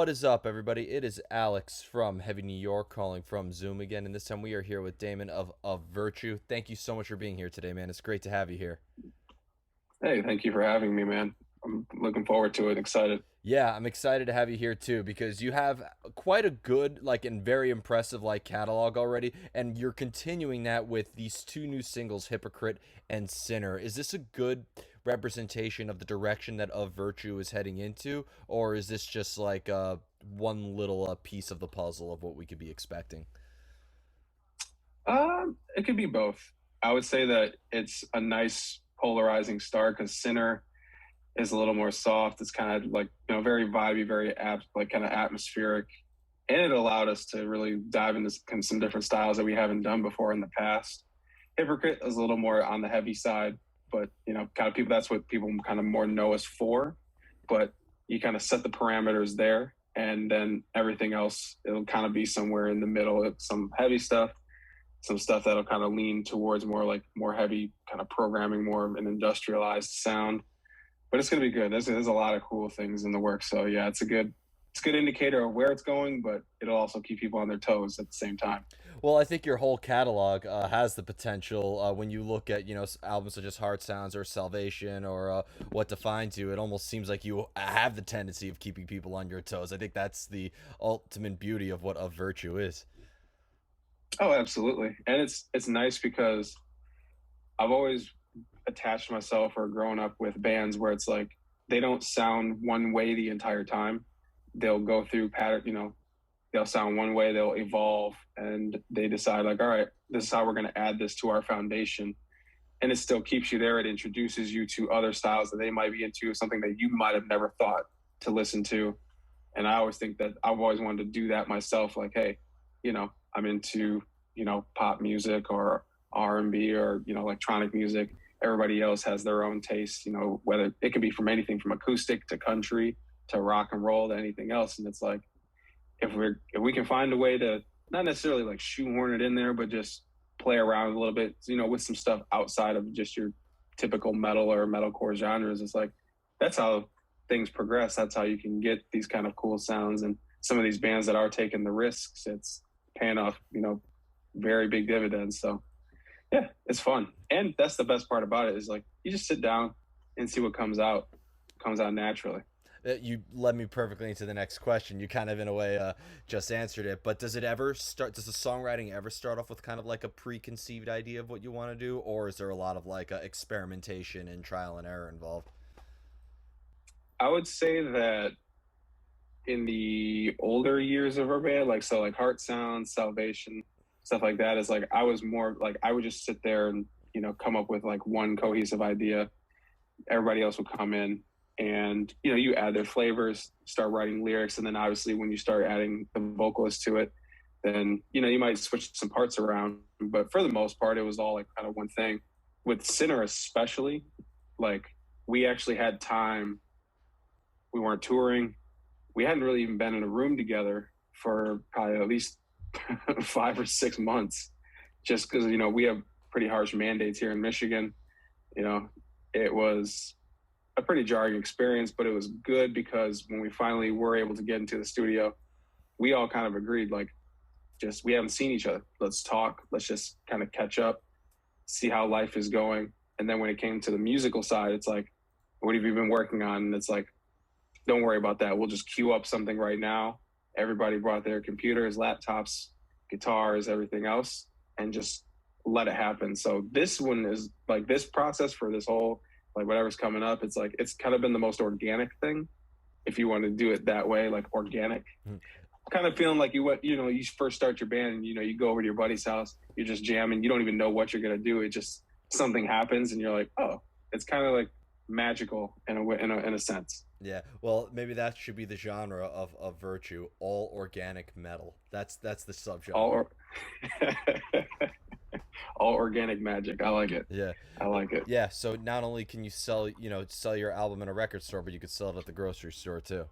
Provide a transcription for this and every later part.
What is up, everybody? It is Alex from Heavy New York calling from Zoom again, and this time we are here with Damon of Virtue. Thank you so much for being here today, man. It's great to have you here. Hey, thank you for having me, man. I'm looking forward to it. Excited. Yeah, I'm excited to have you here too because you have quite a good, and very impressive, catalog already, and you're continuing that with these two new singles, Hypocrite and Sinner. Is this a good representation of the direction that Of Virtue is heading into, or is this just one little piece of the puzzle of what we could be expecting? It could be both. I would say that it's a nice polarizing start because Sinner is a little more soft. It's kind of like very vibey, very like kind of atmospheric, and it allowed us to really dive into some different styles that we haven't done before in the past. Hypocrite is a little more on the heavy side, but kind of people that's what people kind of more know us for. But you kind of set the parameters there, and then everything else it'll kind of be somewhere in the middle. Some heavy stuff, some stuff that'll kind of lean towards more heavy kind of programming, more of an industrialized sound. But it's gonna be good. There's a lot of cool things in the works. So yeah, it's a good indicator of where it's going, but it'll also keep people on their toes at the same time. Well, I think your whole catalog has the potential. When you look at albums such as Heart Sounds or Salvation or What Defines You, it almost seems like you have the tendency of keeping people on your toes. I think that's the ultimate beauty of what Of Virtue is. Oh, absolutely. And it's nice because I've always attached myself or grown up with bands where it's like they don't sound one way the entire time. They'll go through pattern, they'll sound one way, they'll evolve, and they decide like, all right, this is how we're going to add this to our foundation. And it still keeps you there. It introduces you to other styles that they might be into, something that you might have never thought to listen to. And I always think that I've always wanted to do that myself. Like, hey, I'm into, pop music or R&B or, electronic music. Everybody else has their own taste, whether it could be from anything from acoustic to country to rock and roll to anything else. And it's like, if we can find a way to not necessarily like shoehorn it in there, but just play around a little bit, with some stuff outside of just your typical metal or metalcore genres, it's like, that's how things progress. That's how you can get these kind of cool sounds. And some of these bands that are taking the risks, it's paying off, very big dividends. So yeah, it's fun. And that's the best part about it is like, you just sit down and see what comes out naturally. You led me perfectly into the next question. You kind of, in a way, just answered it. But does it ever start? Does the songwriting ever start off with kind of like a preconceived idea of what you want to do, or is there a lot of experimentation and trial and error involved? I would say that in the older years of our band, like Heart Sounds, Salvation, stuff like that, is like I was more like I would just sit there and come up with like one cohesive idea. Everybody else would come in and you add their flavors, start writing lyrics, and then obviously when you start adding the vocalist to it, then you might switch some parts around. But for the most part, it was all like kind of one thing. With Sinner especially, like we actually had time. We weren't touring. We hadn't really even been in a room together for probably at least 5 or 6 months, just because we have pretty harsh mandates here in Michigan. You know, it was a pretty jarring experience, but it was good because when we finally were able to get into the studio, we all kind of agreed, like, just we haven't seen each other. Let's talk. Let's just kind of catch up, see how life is going. And then when it came to the musical side, it's like, what have you been working on? And it's like, don't worry about that. We'll just queue up something right now. Everybody brought their computers, laptops, guitars, everything else, and just let it happen. So this one is like this process for this whole, like whatever's coming up, it's like, it's kind of been the most organic thing. If you want to do it that way, like organic, kind of feeling like you first start your band and, you go over to your buddy's house, you're just jamming. You don't even know what you're going to do. It just, something happens and you're like, oh, it's kind of like magical in a sense. Yeah, well, maybe that should be the genre of Virtue, all organic metal. That's the All, subgenre. or- all organic magic. I like it. Yeah. I like it. Yeah, so not only can you sell your album in a record store, but you could sell it at the grocery store too.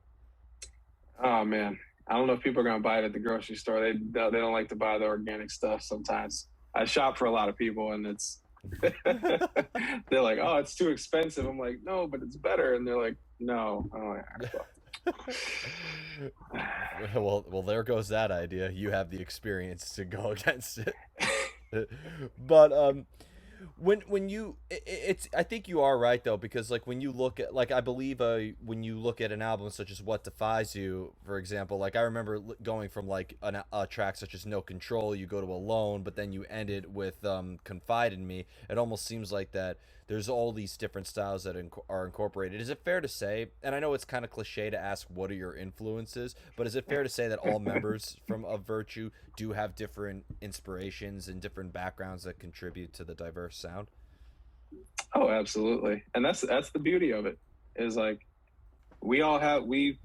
Oh man, I don't know if people are gonna buy it at the grocery store. They don't like to buy the organic stuff sometimes. I shop for a lot of people, and it's they're like, oh, it's too expensive. I'm like, no, but it's better, and they're like, no. I'm like, Well, there goes that idea. You have the experience to go against it. But when you it's I think you are right though, because like when you look at, like, I believe when you look at an album such as What Defies You, for example, like I remember going from like a track such as No Control, you go to Alone, but then you end it with Confide in Me. It almost seems like that there's all these different styles that are incorporated. Is it fair to say, and I know it's kind of cliche to ask what are your influences, but is it fair to say that all members from of Virtue do have different inspirations and different backgrounds that contribute to the diverse sound? Oh, absolutely. And that's the beauty of it. Is like we all have we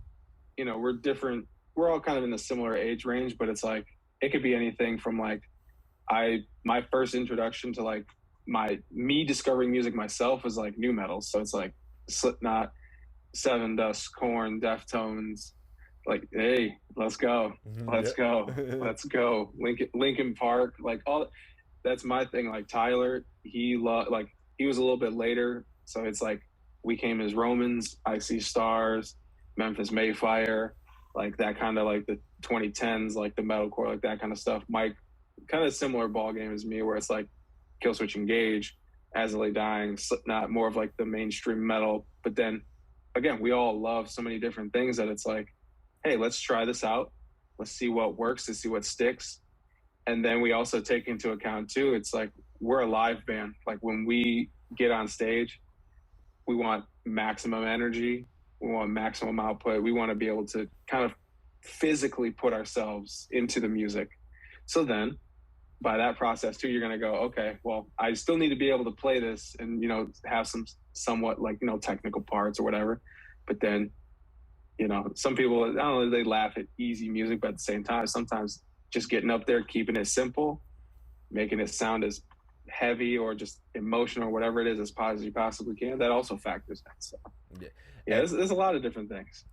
we're different. We're all kind of in a similar age range, but it's like it could be anything from like I my first introduction to like my me discovering music myself was like new metal. So it's like Slipknot, Seven Dust, Corn, Deftones. Like, hey, let's go, let's go, Yeah. let's go. Lincoln Park, like all. That's my thing. Like Tyler, like he was a little bit later, so it's like we came as Romans, I See Stars, Memphis Mayfire, like that kind of like the 2010s, like the metalcore, like that kind of stuff. Mike, kind of similar ball game as me, where it's like Killswitch Engage, As I Lay Dying, Slipknot, more of like the mainstream metal. But then again, we all love so many different things that it's like, hey, let's try this out. Let's see what works, let's see what sticks. And then we also take into account too, it's like we're a live band. Like when we get on stage, we want maximum energy, we want maximum output, we want to be able to kind of physically put ourselves into the music. So then by that process too, you're going to go, okay, well, I still need to be able to play this and have some somewhat like technical parts or whatever. But then some people, I don't know, they laugh at easy music, but at the same time, sometimes just getting up there, keeping it simple, making it sound as heavy or just emotional or whatever it is as positive as you possibly can, that also factors in. So Yeah. yeah, And there's a lot of different things.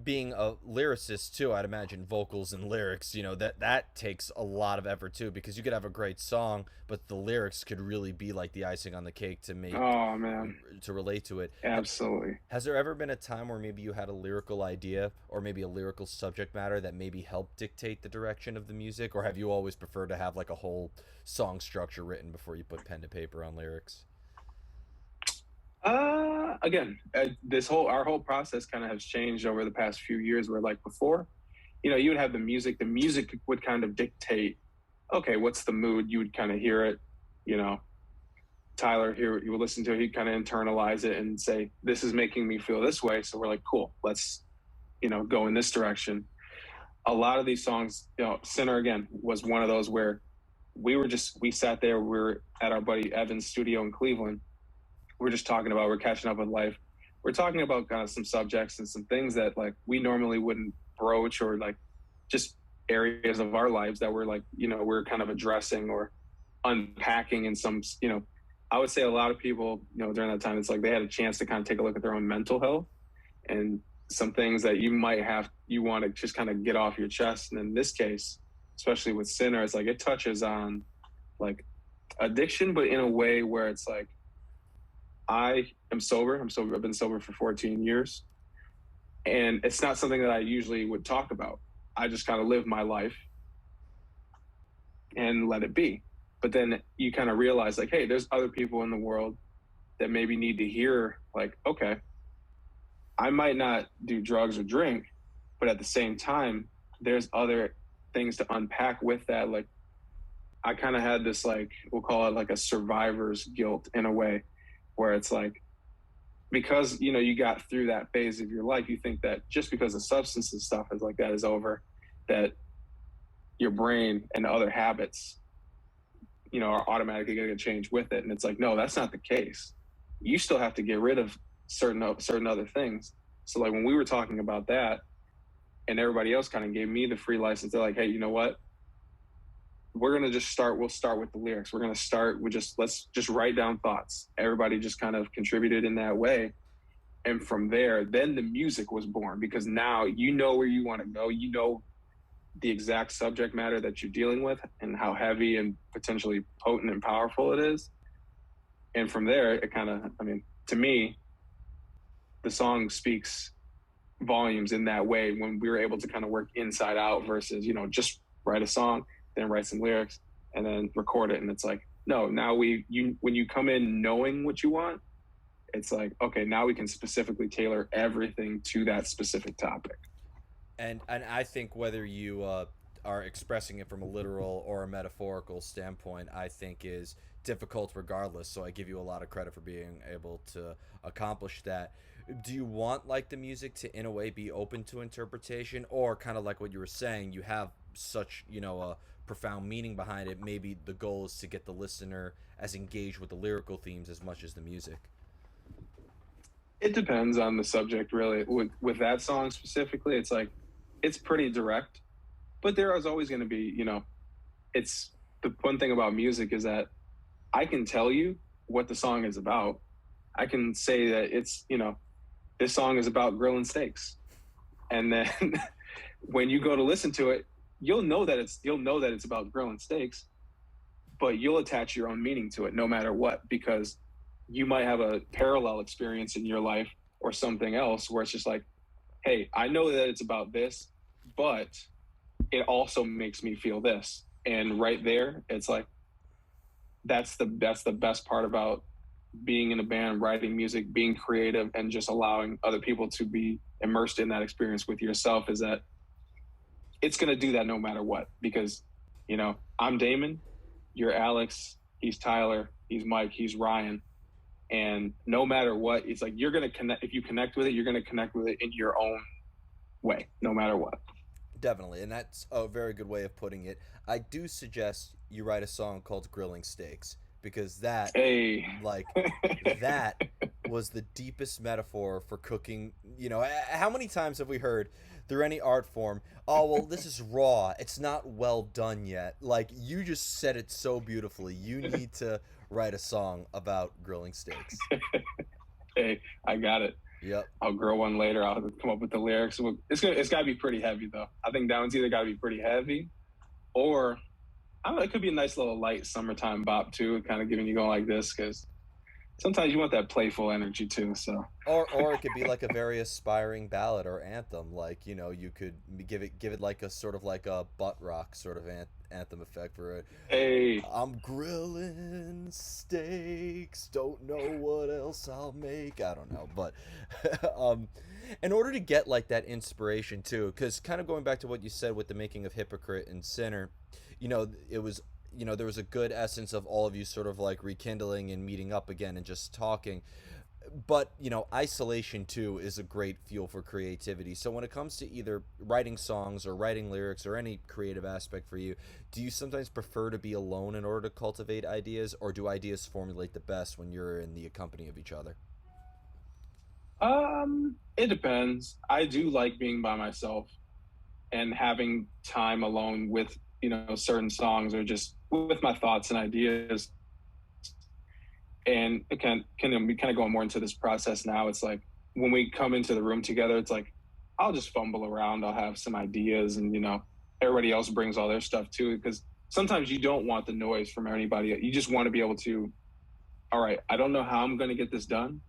being a lyricist too, I'd imagine vocals and lyrics, that takes a lot of effort too, because you could have a great song, but the lyrics could really be like the icing on the cake to make Oh man, to relate to it. absolutely. Has there ever been a time where maybe you had a lyrical idea or maybe a lyrical subject matter that maybe helped dictate the direction of the music, or have you always preferred to have like a whole song structure written before you put pen to paper on lyrics? Again, this whole our whole process kind of has changed over the past few years. Where like before, you would have the music would kind of dictate, okay, what's the mood? You would kind of hear it, you know, Tyler here, you would listen to it, he'd kind of internalize it and say, this is making me feel this way. So we're like, cool, let's, go in this direction. A lot of these songs, Sinner again was one of those where we sat there, we were at our buddy Evan's studio in Cleveland. We're just talking about, we're catching up with life. We're talking about kind of some subjects and some things that like we normally wouldn't broach, or like just areas of our lives that we're like, we're kind of addressing or unpacking in some, I would say a lot of people, during that time, it's like they had a chance to kind of take a look at their own mental health and some things that you want to just kind of get off your chest. And in this case, especially with Sinner, it's like it touches on like addiction, but in a way where it's like, I am sober. I'm sober. I've been sober for 14 years. And it's not something that I usually would talk about. I just kind of live my life and let it be. But then you kind of realize like, hey, there's other people in the world that maybe need to hear like, okay, I might not do drugs or drink, but at the same time, there's other things to unpack with that. Like I kind of had this, like, we'll call it like a survivor's guilt in a way, where it's like, because you got through that phase of your life, you think that just because the substance and stuff is like that is over, that your brain and other habits are automatically going to change with it. And it's like, no, that's not the case. You still have to get rid of certain other things. So like when we were talking about that, and everybody else kind of gave me the free license, they're like, hey, you know what? We'll start with the lyrics. We're going to start with let's just write down thoughts. Everybody just kind of contributed in that way. And from there, then the music was born, because now you know where you want to go. You know the exact subject matter that you're dealing with and how heavy and potentially potent and powerful it is. And from there, it kind of, I mean, to me, the song speaks volumes in that way when we were able to kind of work inside out versus, just write a song, then write some lyrics and then record it. And it's like, no, now when you come in knowing what you want, it's like, okay, now we can specifically tailor everything to that specific topic. And I think whether you are expressing it from a literal or a metaphorical standpoint, I think is difficult regardless. So I give you a lot of credit for being able to accomplish that. Do you want like the music to in a way be open to interpretation, or kind of like what you were saying, you have such a profound meaning behind it? Maybe the goal is to get the listener as engaged with the lyrical themes as much as the music. It depends on the subject, really. With that song specifically, it's like it's pretty direct, but there is always going to be, it's the one thing about music is that I can tell you what the song is about. I can say that it's, this song is about grilling steaks. And then when you go to listen to it, you'll know that it's about grilling steaks, but you'll attach your own meaning to it no matter what, because you might have a parallel experience in your life or something else where it's just like, hey, I know that it's about this, but it also makes me feel this. And right there, it's like that's the best part about being in a band, writing music, being creative, and just allowing other people to be immersed in that experience with yourself is that it's going to do that no matter what. Because, I'm Damon, you're Alex, he's Tyler, he's Mike, he's Ryan. And no matter what, it's like you're going to connect. If you connect with it, you're going to connect with it in your own way, no matter what. Definitely, and that's a very good way of putting it. I do suggest you write a song called Grilling Steaks, because that, Hey. like, that was the deepest metaphor for cooking. How many times have we heard through any art form, oh, well, this is raw, it's not well done yet? Like, you just said it so beautifully. You need to write a song about grilling steaks. Hey, I got it. Yep. I'll grow one later. I'll come up with the lyrics. It's got to be pretty heavy though. I think that one's either got to be pretty heavy, or I don't know. It could be a nice little light summertime bop too, kind of giving you going like this, because sometimes you want that playful energy too. So, or it could be like a very aspiring ballad or anthem. Like, you could give it like a sort of like a butt rock sort of anthem effect for it. hey, I'm grilling steaks, don't know what else I'll make. I don't know, but in order to get like that inspiration too, because kind of going back to what you said with the making of Hypocrite and Sinner, it was, there was a good essence of all of you sort of like rekindling and meeting up again and just talking. But isolation too is a great fuel for creativity. So when it comes to either writing songs or writing lyrics or any creative aspect for you, do you sometimes prefer to be alone in order to cultivate ideas, or do ideas formulate the best when you're in the company of each other? it depends. I do like being by myself and having time alone with certain songs or just with my thoughts and ideas. And it can be kind of going more into this process now. It's like when we come into the room together, it's like I'll just fumble around. I'll have some ideas, and everybody else brings all their stuff too. Because sometimes you don't want the noise from anybody. You just want to be able to. All right, I don't know how I'm going to get this done,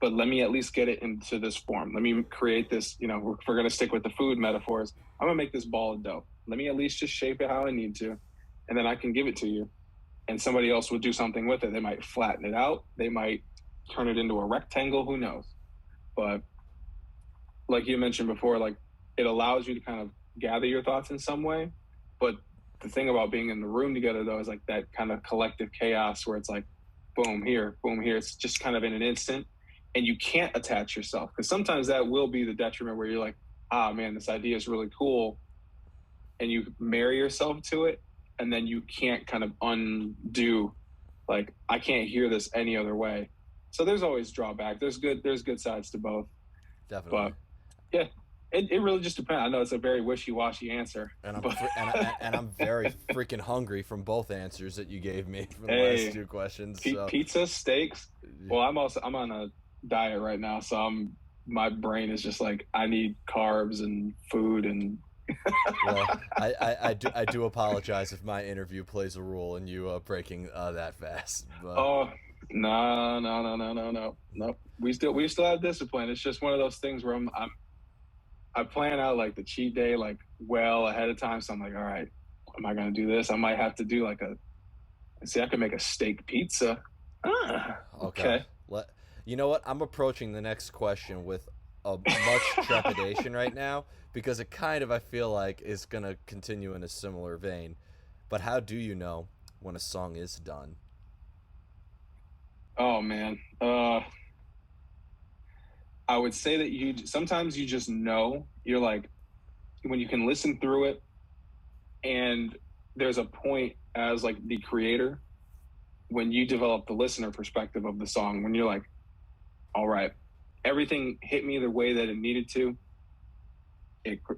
but let me at least get it into this form. Let me create this. If we're going to stick with the food metaphors, I'm going to make this ball of dough. Let me at least just shape it how I need to, and then I can give it to you. And somebody else would do something with it. They might flatten it out. They might turn it into a rectangle. Who knows? But like you mentioned before, like it allows you to kind of gather your thoughts in some way. But the thing about being in the room together, though, is like that kind of collective chaos where it's like, boom here, boom here. It's just kind of in an instant, and you can't attach yourself, because sometimes that will be the detriment where you're like, ah, man, this idea is really cool, and you marry yourself to it, and then you can't kind of undo, like, I can't hear this any other way. So there's always drawback. There's good sides to both. Definitely. But yeah, it really just depends. I know it's a very wishy-washy answer, And but I'm very freaking hungry from both answers that you gave me from the hey, last two questions. So pizza, steaks. Well, I'm on a diet right now, so my brain is just like, I need carbs and food. And well, I do apologize if my interview plays a role in you breaking that fast. But oh, no. We still have discipline. It's just one of those things where I'm I plan out like the cheat day like well ahead of time. So I'm like, all right, am I gonna do this? I might have to do like a see. I can make a steak pizza. Ah, Okay. okay. Let You know what? I'm approaching the next question with a much trepidation right now because it kind of I feel like is gonna continue in a similar vein. But how do you know when a song is done? Oh man. I would say that you sometimes you just know. You're like when you can listen through it, and there's a point as like the creator when you develop the listener perspective of the song when you're like, all right, everything hit me the way that it needed to.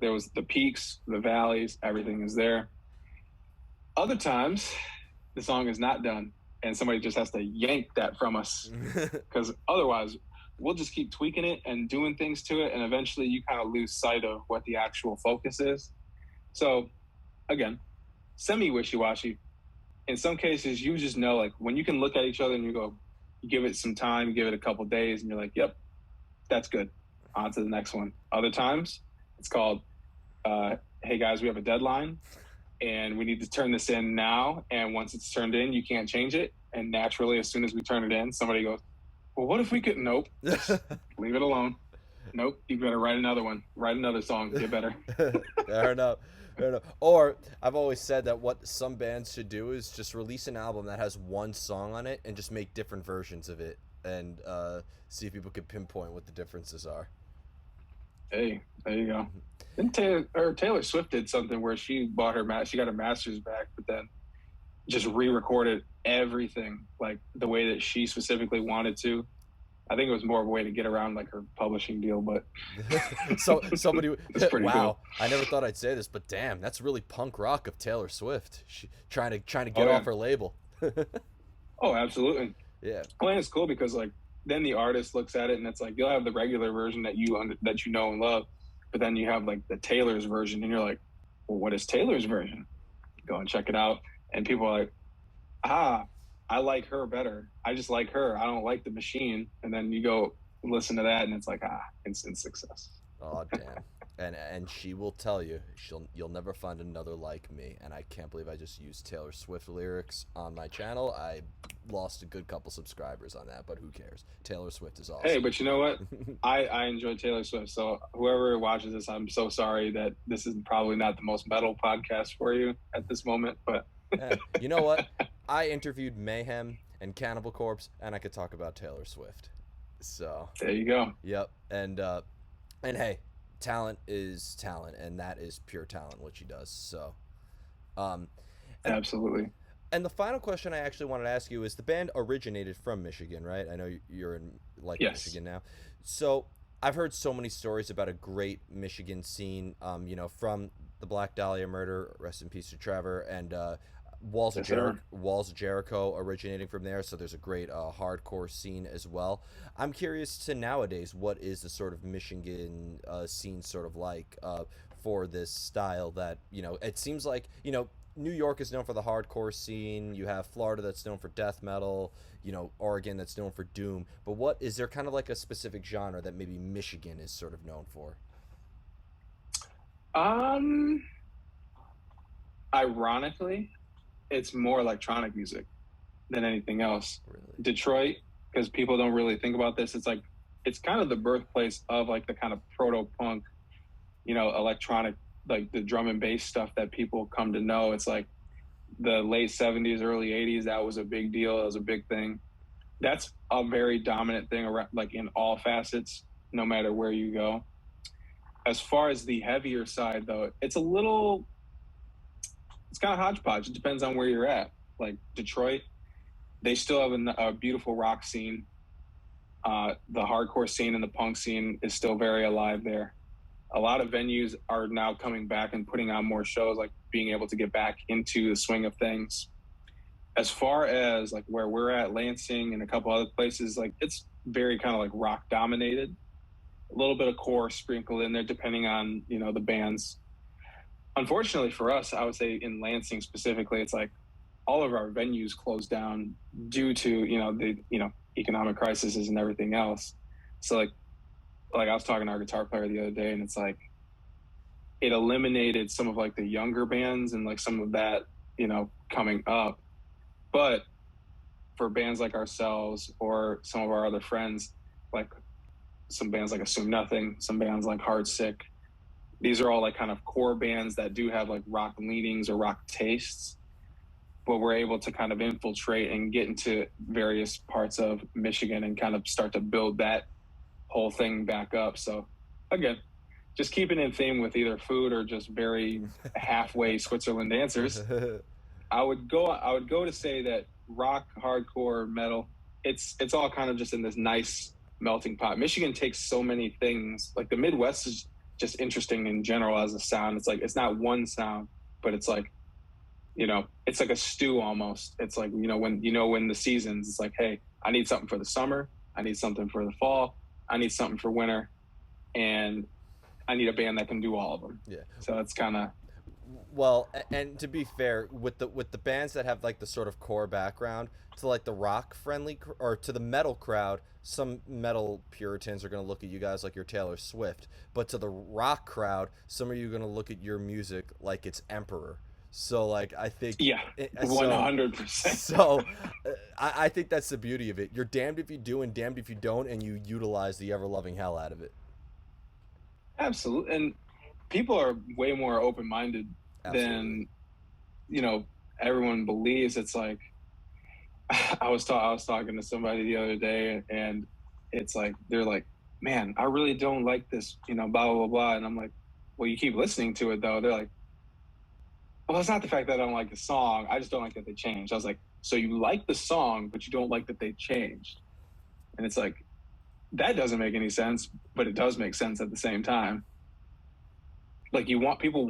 There was the peaks, the valleys, everything is there. Other times, the song is not done, and somebody just has to yank that from us because otherwise, we'll just keep tweaking it and doing things to it, and eventually, you kind of lose sight of what the actual focus is. So, again, semi wishy washy. In some cases, you just know, like when you can look at each other and you go, you give it some time, you give it a couple days, and you're like, yep, that's good. On to the next one. Other times, it's called, hey guys, we have a deadline and we need to turn this in now. And once it's turned in, you can't change it. And naturally, as soon as we turn it in, somebody goes, well, what if we could? Nope, just leave it alone. Nope, you better write another one, write another song, get better. Fair enough. Fair enough. Or I've always said that what some bands should do is just release an album that has one song on it and just make different versions of it and see if people can pinpoint what the differences are. Hey, there you go. And Taylor Swift did something where she bought she got her master's back, but then just re-recorded everything like the way that she specifically wanted to. I think it was more of a way to get around like her publishing deal, but So somebody, it's pretty cool. wow, I never thought I'd say this, but damn, that's really punk rock of Taylor Swift. She trying to Oh get yeah. off her label. Oh, absolutely. Yeah. Well, and it's cool because like then the artist looks at it and it's like you'll have the regular version that that you know and love, but then you have like the Taylor's version, and you're like, well, what is Taylor's version? Go and check it out, and people are like, ah, I like her better. I just like her. I don't like the machine. And then you go listen to that, and it's like, instant success. Oh damn. And she will tell you you'll never find another like me. And I can't believe I just used Taylor Swift lyrics on my channel. I lost a good couple subscribers on that, but who cares? Taylor Swift is Hey, awesome. but you know what? I enjoy Taylor Swift. So whoever watches this, I'm so sorry that this is probably not the most metal podcast for you at this moment. But You know what? I interviewed Mayhem and Cannibal Corpse, and I could talk about Taylor Swift. So, there you go. yep. And hey, talent is talent, and that is pure talent what she does. So, um, and Absolutely. and the final question I actually wanted to ask you is the band originated from Michigan, right? I know you're in like Yes. Michigan now. So I've heard so many stories about a great Michigan scene, from the Black Dahlia murder, rest in peace to Trevor, and Yes, sir. Walls of Jericho originating from there. So there's a great hardcore scene as well. I'm curious to nowadays, what is the sort of Michigan scene sort of like for this style that, it seems like, New York is known for the hardcore scene. You have Florida that's known for death metal. Oregon that's known for doom. But what is there kind of like a specific genre that maybe Michigan is sort of known for? Um, Ironically, it's more electronic music than anything else. Really? Detroit, because people don't really think about this, it's kind of the birthplace of like the kind of proto punk, electronic, like the drum and bass stuff that people come to know. It's like the late 70s, early 80s, that was a big deal. It was a big thing. That's a very dominant thing around, like in all facets, no matter where you go. As far as the heavier side, though, it's kind of hodgepodge. It depends on where you're at. Like Detroit, they still have a beautiful rock scene. The hardcore scene and the punk scene is still very alive there. A lot of venues are now coming back and putting on more shows, like being able to get back into the swing of things. As far as like where we're at, Lansing and a couple other places, like it's very kind of like rock dominated. A little bit of core sprinkled in there, depending on the bands. Unfortunately for us, I would say in Lansing specifically, it's like all of our venues closed down due to the economic crises and everything else. So like I was talking to our guitar player the other day, and it's like it eliminated some of like the younger bands and like some of that, coming up. But for bands like ourselves or some of our other friends, like some bands like Assume Nothing, some bands like Heartsick, these are all like kind of core bands that do have like rock leanings or rock tastes, but we're able to kind of infiltrate and get into various parts of Michigan and kind of start to build that whole thing back up. So again, just keeping in theme with either food or just very halfway Switzerland answers. I would go to say that rock, hardcore, metal, it's all kind of just in this nice melting pot. Michigan takes so many things. Like the Midwest is just interesting in general as a sound. It's like it's not one sound, but it's like, it's like a stew almost. It's like, when the seasons, it's like, hey, I need something for the summer, I need something for the fall, I need something for winter, and I need a band that can do all of them. Yeah. So it's kind of. Well, and to be fair, with the bands that have like the sort of core background, to like the rock friendly or to the metal crowd, some metal puritans are going to look at you guys like you're Taylor Swift, but to the rock crowd, some of you are going to look at your music like it's Emperor. So like I think Yeah, so 100%. so I think that's the beauty of it. You're damned if you do and damned if you don't, and you utilize the ever loving hell out of it. Absolutely. And people are way more open-minded Absolutely. than, everyone believes. It's like, I was talking to somebody the other day, and it's like they're like, "Man, I really don't like this," blah blah blah. And I'm like, "Well, you keep listening to it though." They're like, "Well, it's not the fact that I don't like the song. I just don't like that they changed." I was like, "So you like the song, but you don't like that they changed?" And it's like, that doesn't make any sense, but it does make sense at the same time. Like want people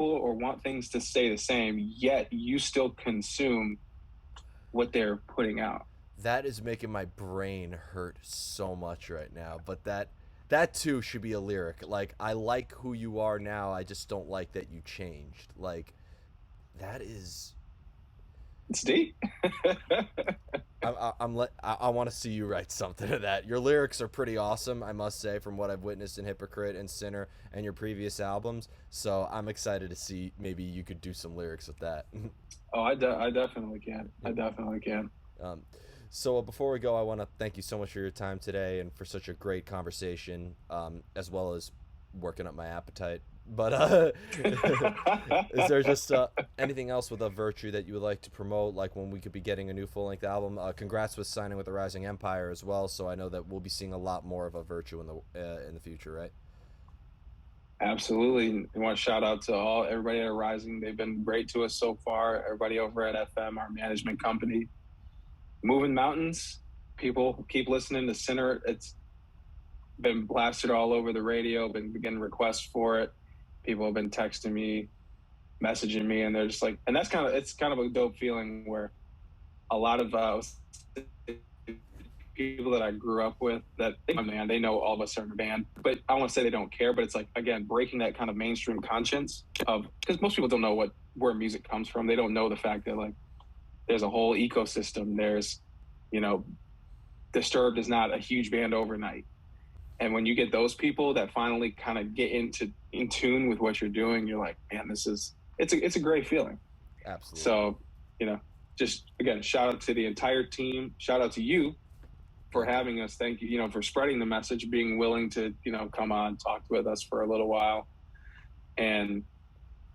or want things to stay the same, yet you still consume what they're putting out. That is making my brain hurt so much right now. But that too should be a lyric. Like I like who you are now. I just don't like that you changed. Like that is. It's deep. I want to see you write something to that. Your lyrics are pretty awesome, I must say, from what I've witnessed in Hypocrite and Sinner and your previous albums. So I'm excited to see maybe you could do some lyrics with that. Oh, I definitely can. I definitely can. Um, so before we go, I want to thank you so much for your time today and for such a great conversation, as well as working up my appetite. But is there just anything else with a Virtue that you would like to promote, like when we could be getting a new full-length album? Congrats with signing with the Rising Empire as well. So I know that we'll be seeing a lot more of a Virtue in the future, right? Absolutely. I want to shout out to everybody at Rising. They've been great to us so far. Everybody over at FM, our management company. Moving mountains. People keep listening to Sinner. It's been blasted all over the radio, been getting requests for it. People have been texting me, messaging me, and they're just like, and it's kind of a dope feeling where a lot of people that I grew up with that they know all of us are in a band, but I want to say they don't care. But it's like, again, breaking that kind of mainstream conscience of, because most people don't know where music comes from. They don't know the fact that like there's a whole ecosystem. There's, Disturbed is not a huge band overnight. And when you get those people that finally kind of get in tune with what you're doing, you're like, man, it's a great feeling. Absolutely. So, just again, shout out to the entire team. Shout out to you for having us. Thank you, for spreading the message, being willing to, come on, talk with us for a little while. And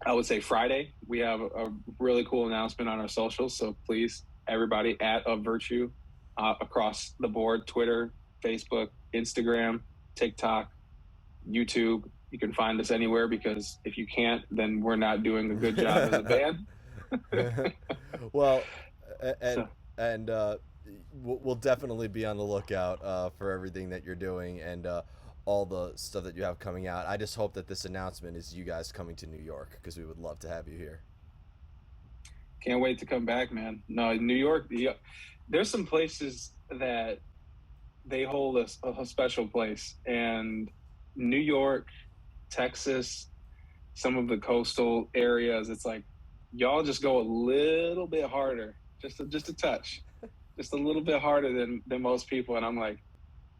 I would say Friday, we have a really cool announcement on our socials. So please, everybody at Of Virtue, across the board, Twitter, Facebook, Instagram, TikTok, YouTube. You can find us anywhere, because if you can't, then we're not doing a good job as a band. Well, and we'll definitely be on the lookout for everything that you're doing and all the stuff that you have coming out. I just hope that this announcement is you guys coming to New York, because we would love to have you here. Can't wait to come back, man. No, New York, there's some places that they hold a special place, and New York, Texas, some of the coastal areas, it's like y'all just go a little bit harder, just a touch, just a little bit harder than most people. And I'm like,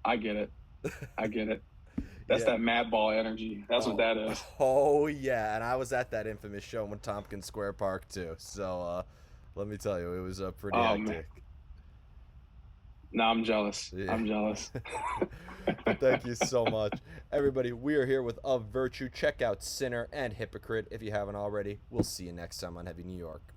I get it. That's Yeah. that mad ball energy. That's what Oh, that is. oh yeah, and I was at that infamous show in Tompkins Square Park too. So let me tell you, it was pretty Man. hectic. No, I'm jealous. Yeah. I'm jealous. But thank you so much, everybody. We are here with Of Virtue. Check out Sinner and Hypocrite if you haven't already. We'll see you next time on Heavy New York.